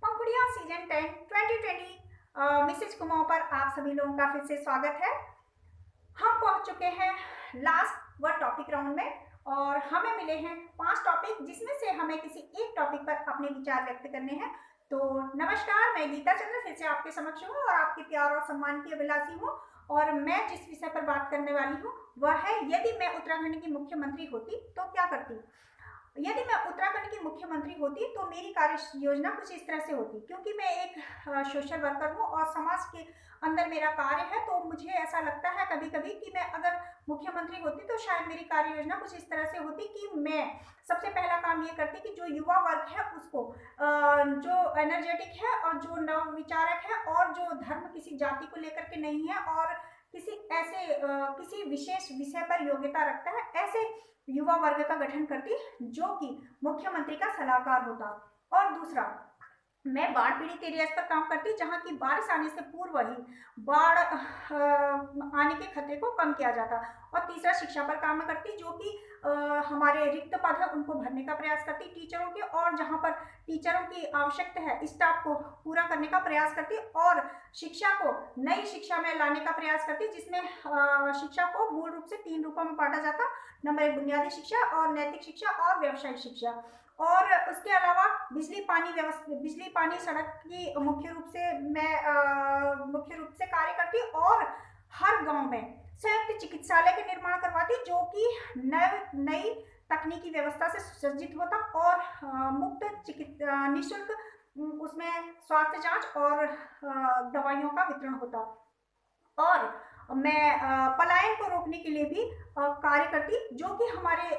पंखुड़िया season 10 2020 Mrs Kumaon पर आप सभी लोगों का फिर से स्वागत है। हम पहुंच चुके हैं लास्ट व टॉपिक राउंड में और हमें मिले हैं 5 टॉपिक, जिसमें से हमें किसी एक टॉपिक पर अपने विचार व्यक्त करने हैं। तो नमस्कार, मैं गीता चंद्र फिर से आपके समक्ष हूँ और आपके प्यार और सम्मान की अभिलाषी हूँ। और मैं जिस विषय पर बात करने वाली हूँ वह है, यदि मैं उत्तराखंड की मुख्यमंत्री होती तो क्या करती। यदि मैं उत्तराखंड की मुख्यमंत्री होती तो मेरी कार्य योजना कुछ इस तरह से होती। क्योंकि मैं एक सोशल वर्कर हूँ और समाज के अंदर मेरा कार्य है, तो मुझे ऐसा लगता है कभी कभी कि मैं अगर मुख्यमंत्री होती तो शायद मेरी कार्य योजना कुछ इस तरह से होती कि मैं सबसे पहला काम ये करती कि जो युवा वर्ग है उसको जो एनर्जेटिक है और जो नव विचारक है और जो धर्म किसी जाति को लेकर के नहीं है और किसी ऐसे किसी विशेष विषय पर योग्यता रखता है, ऐसे युवा वर्ग का गठन करती जो कि मुख्यमंत्री का सलाहकार होता। और दूसरा, मैं बाढ़ पीड़ित एरियाज पर काम करती जहां की बारिश आने से पूर्व ही बाढ़ आने के खतरे को कम किया जाता। और तीसरा, शिक्षा पर काम करती, जो कि हमारे रिक्त पद है उनको भरने का प्रयास करती टीचरों के, और जहां पर टीचरों की आवश्यकता है स्टाफ को पूरा करने का प्रयास करती और शिक्षा को नई शिक्षा में लाने का प्रयास करती, जिसमें शिक्षा को मूल रूप से 3 रूपों में बांटा जाता। नंबर 1 बुनियादी शिक्षा, और नैतिक शिक्षा और व्यावसायिक शिक्षा। और उसके अलावा बिजली पानी सड़क की मुख्य रूप से कार्य करती और हर गांव में संयुक्त चिकित्सालय के निर्माण करवाती, जो कि नई तकनीकी व्यवस्था से सुसज्जित होता और मुफ्त निःशुल्क उसमें स्वास्थ्य जांच और दवाइयों का वितरण होता। और मैं पलायन को रोकने के लिए भी कार्य करती, जो कि हमारे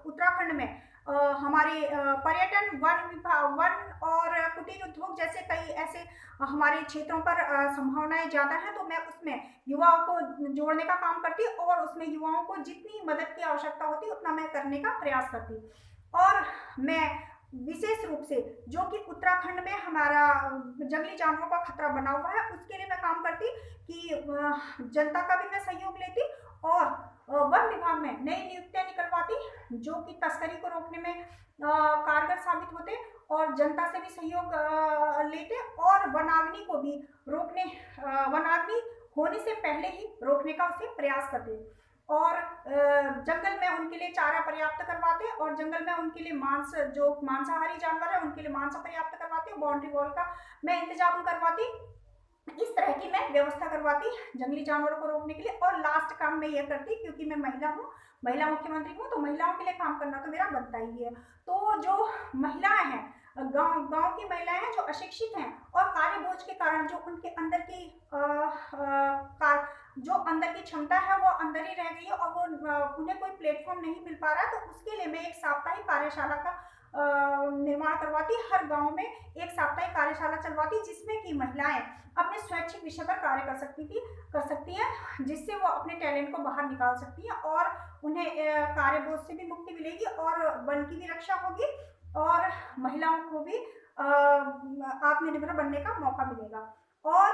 उत्तराखंड में हमारे पर्यटन, वन और कुटीर उद्योग जैसे कई ऐसे हमारे क्षेत्रों पर संभावनाएं ज़्यादा हैं, तो मैं उसमें युवाओं को जोड़ने का काम करती और उसमें युवाओं को जितनी मदद की आवश्यकता होती उतना मैं करने का प्रयास करती। और मैं विशेष रूप से जो कि उत्तराखंड में हमारा जंगली जानवरों का खतरा बना हुआ है, उसके लिए मैं काम करती कि जनता का भी मैं सहयोग लेती और वन विभाग में नई नियुक्तियां निकलवाती, जो कि तस्करी को रोकने में कारगर साबित होते और जनता से भी सहयोग लेते और वनाग्नि को भी रोकने, वनाग्नि होने से पहले ही रोकने का उसे प्रयास करते। और जंगल में उनके लिए चारा पर्याप्त करवाते और जंगल में उनके लिए जो मांसाहारी जानवर है उनके लिए मांस पर्याप्त करवाते, बाउंड्री वॉल का मैं इंतजाम करवाती। इस तरह की मैं व्यवस्था करवाती जंगली जानवरों को रोकने के लिए। और लास्ट काम मैं ये करती, क्योंकि मैं महिला हूँ, महिला मुख्यमंत्री हूँ, तो महिलाओं के लिए काम करना तो मेरा बनता ही है। तो जो महिलाएं हैं, गांव की महिलाएं हैं जो अशिक्षित हैं और कार्य बोझ के कारण जो उनके अंदर की जो अंदर की क्षमता है वो अंदर ही रह गई है और वो उन्हें कोई प्लेटफॉर्म नहीं मिल पा रहा है, तो उसके लिए मैं एक साप्ताहिक कार्यशाला का निर्माण करवाती। हर गांव में एक साप्ताहिक कार्यशाला चलवाती, जिसमें कि महिलाएं अपने स्वैच्छिक विषय पर कार्य कर सकती हैं, जिससे वो अपने टैलेंट को बाहर निकाल सकती हैं और उन्हें कार्य बोझ से भी मुक्ति मिलेगी और वन की भी रक्षा होगी और महिलाओं को भी आत्मनिर्भर बनने का मौका मिलेगा। और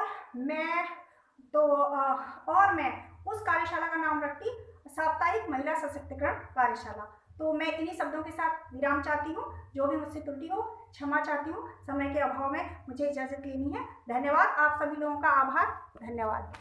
मैं उस कार्यशाला का नाम रखती साप्ताहिक महिला सशक्तिकरण कार्यशाला। तो मैं इन्हीं शब्दों के साथ विराम चाहती हूँ। जो भी मुझसे त्रुटि हो क्षमा चाहती हूँ, समय के अभाव में मुझे इजाजत लेनी है। धन्यवाद, आप सभी लोगों का आभार, धन्यवाद।